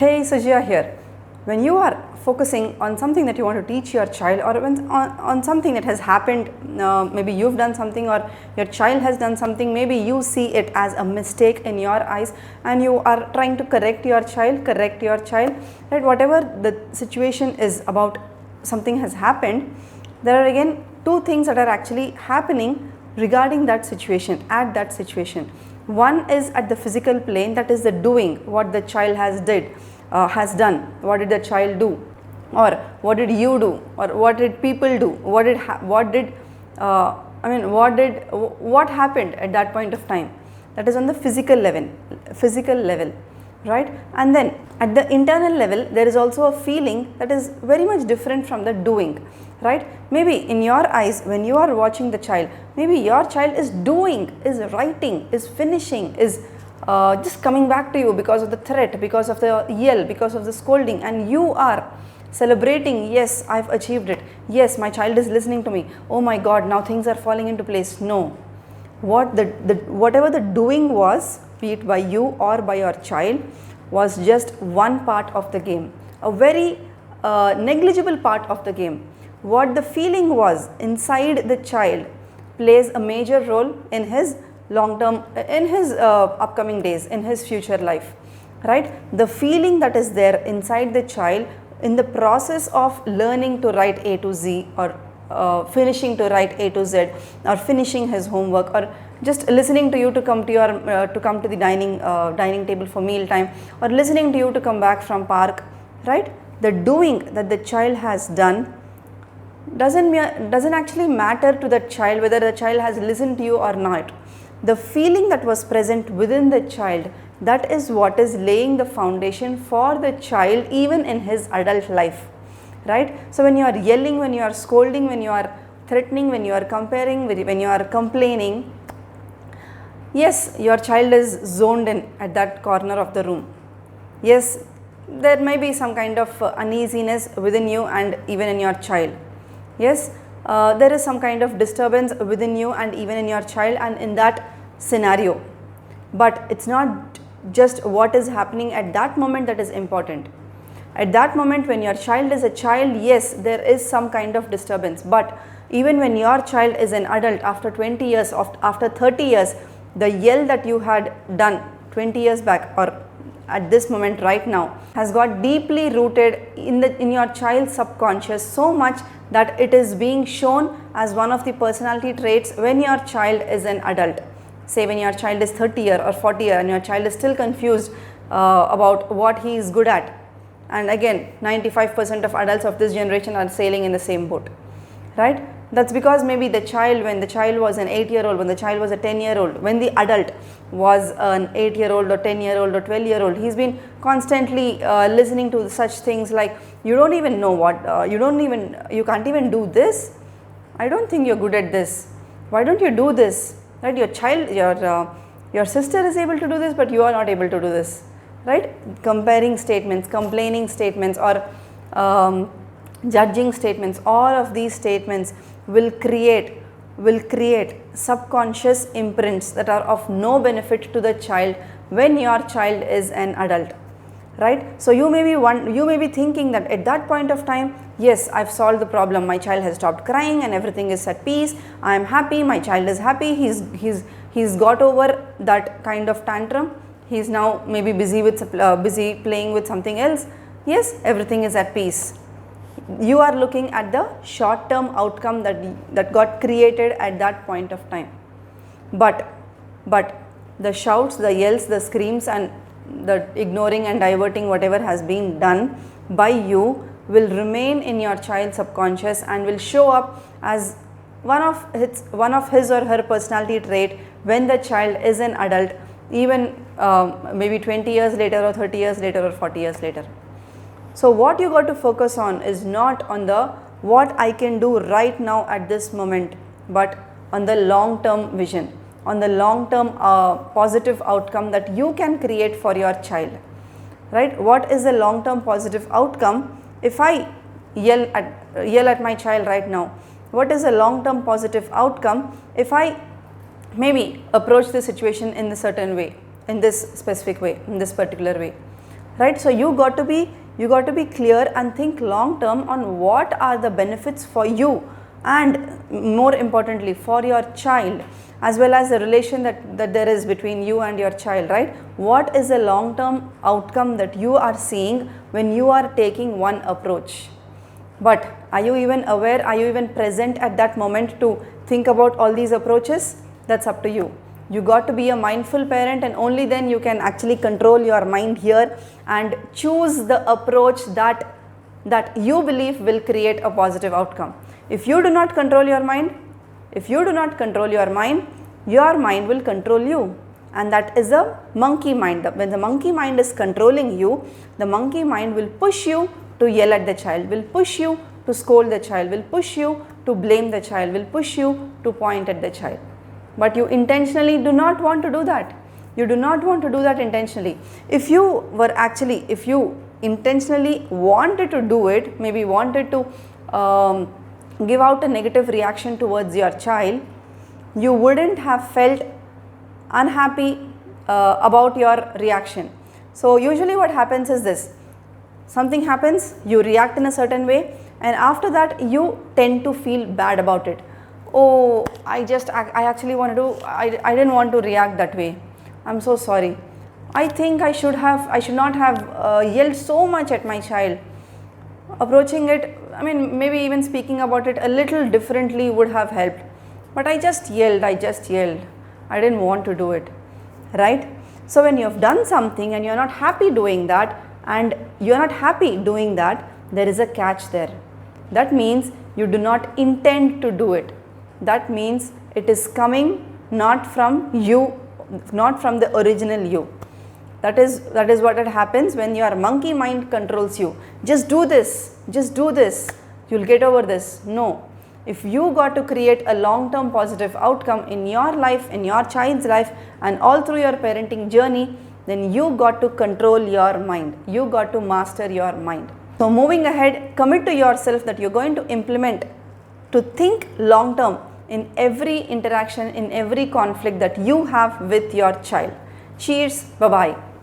Hey, Sujaya here. When you are focusing on something that you want to teach your child, or on something that has happened, maybe you've done something or your child has done something, maybe you see it as a mistake in your eyes and you are trying to correct your child, right? Whatever the situation is about, something has happened, there are again two things that are actually happening regarding that situation, at that situation. One is at the physical plane, that is the doing, what the child has done. What did the child do, or what did you do, or what did people do, what happened at that point of time. That is on the physical level, right? And then at the internal level, there is also a feeling that is very much different from the doing, right? Maybe in your eyes, when you are watching the child, maybe your child is doing, is writing, is finishing, is just coming back to you because of the threat, because of the yell, because of the scolding, and you are celebrating, yes, I've achieved it, yes, my child is listening to me, oh my god, now things are falling into place. No, whatever the doing was, be it by you or by your child, was just one part of the game, a very negligible part of the game. What the feeling was inside the child plays a major role in his long term, in his upcoming days, in his future life, right? The feeling that is there inside the child in the process of learning to write A to Z, or finishing to write A to Z, or finishing his homework, or just listening to you to come to the dining table for meal time, or listening to you to come back from park, right? The doing that the child has done doesn't actually matter to the child whether the child has listened to you or not. The feeling that was present within the child, that is what is laying the foundation for the child even in his adult life, right? So when you are yelling, when you are scolding, when you are threatening, when you are comparing, when you are complaining, yes, your child is zoned in at that corner of the room. Yes, there may be some kind of uneasiness within you and even in your child. Yes, there is some kind of disturbance within you and even in your child and in that scenario. But it's not just what is happening at that moment that is important. At that moment when your child is a child, yes, there is some kind of disturbance. But even when your child is an adult, after 20 years, after 30 years, the yell that you had done 20 years back or at this moment right now has got deeply rooted in your child's subconscious, so much that it is being shown as one of the personality traits when your child is an adult. Say when your child is 30 year or 40 year and your child is still confused about what he is good at. And again, 95% of adults of this generation are sailing in the same boat, right? That's because maybe the child, when the child was an 8-year-old, when the child was a 10-year-old, when the adult was an 8-year-old or 10-year-old or 12-year-old, he's been constantly listening to such things like, you don't even know what, you can't even do this. I don't think you're good at this. Why don't you do this? Right? Your child, your sister is able to do this, but you are not able to do this. Right? Comparing statements, complaining statements, or judging statements, all of these statements will create subconscious imprints that are of no benefit to the child when your child is an adult, right? So you may be thinking that at that point of time, yes, I've solved the problem, my child has stopped crying and everything is at peace, I am happy, my child is happy, he's got over that kind of tantrum, he's now maybe busy playing with something else, yes, everything is at peace. You are looking at the short term outcome that got created at that point of time. But the shouts, the yells, the screams, and the ignoring and diverting whatever has been done by you will remain in your child's subconscious and will show up as one of his or her personality trait when the child is an adult, even maybe 20 years later or 30 years later or 40 years later. So what you got to focus on is not on the what I can do right now at this moment, but on the long term vision, on the long term positive outcome that you can create for your child, right? What is the long term positive outcome if I yell at my child right now? What is the long term positive outcome if I maybe approach the situation in a certain way, in this specific way, in this particular way? right? So you got to be clear and think long term on what are the benefits for you, and more importantly for your child, as well as the relation that there is between you and your child, right? What is the long term outcome that you are seeing when you are taking one approach? But are you even aware, are you even present at that moment to think about all these approaches? That's up to you. You got to be a mindful parent, and only then you can actually control your mind here and choose the approach that you believe will create a positive outcome. If you do not control your mind, your mind will control you, and that is a monkey mind. When the monkey mind is controlling you, the monkey mind will push you to yell at the child, will push you to scold the child, will push you to blame the child, will push you to point at the child. But you intentionally do not want to do that. You do not want to do that intentionally. If you intentionally wanted to do it, maybe wanted to give out a negative reaction towards your child, you wouldn't have felt unhappy about your reaction. So usually what happens is this: something happens, you react in a certain way, and after that you tend to feel bad about it. Oh, I didn't want to react that way. I'm so sorry. I think I should not have yelled so much at my child. Approaching it, maybe even speaking about it a little differently would have helped. But I just yelled. I didn't want to do it, right? So when you have done something and you're not happy doing that, there is a catch there. That means you do not intend to do it. That means it is coming not from you, not from the original you. That is what happens when your monkey mind controls you. Just do this, you'll get over this. No. If you got to create a long-term positive outcome in your life, in your child's life, and all through your parenting journey, then you got to control your mind. You got to master your mind. So moving ahead, commit to yourself that you're going to implement, to think long-term in every interaction, in every conflict that you have with your child. Cheers, bye-bye.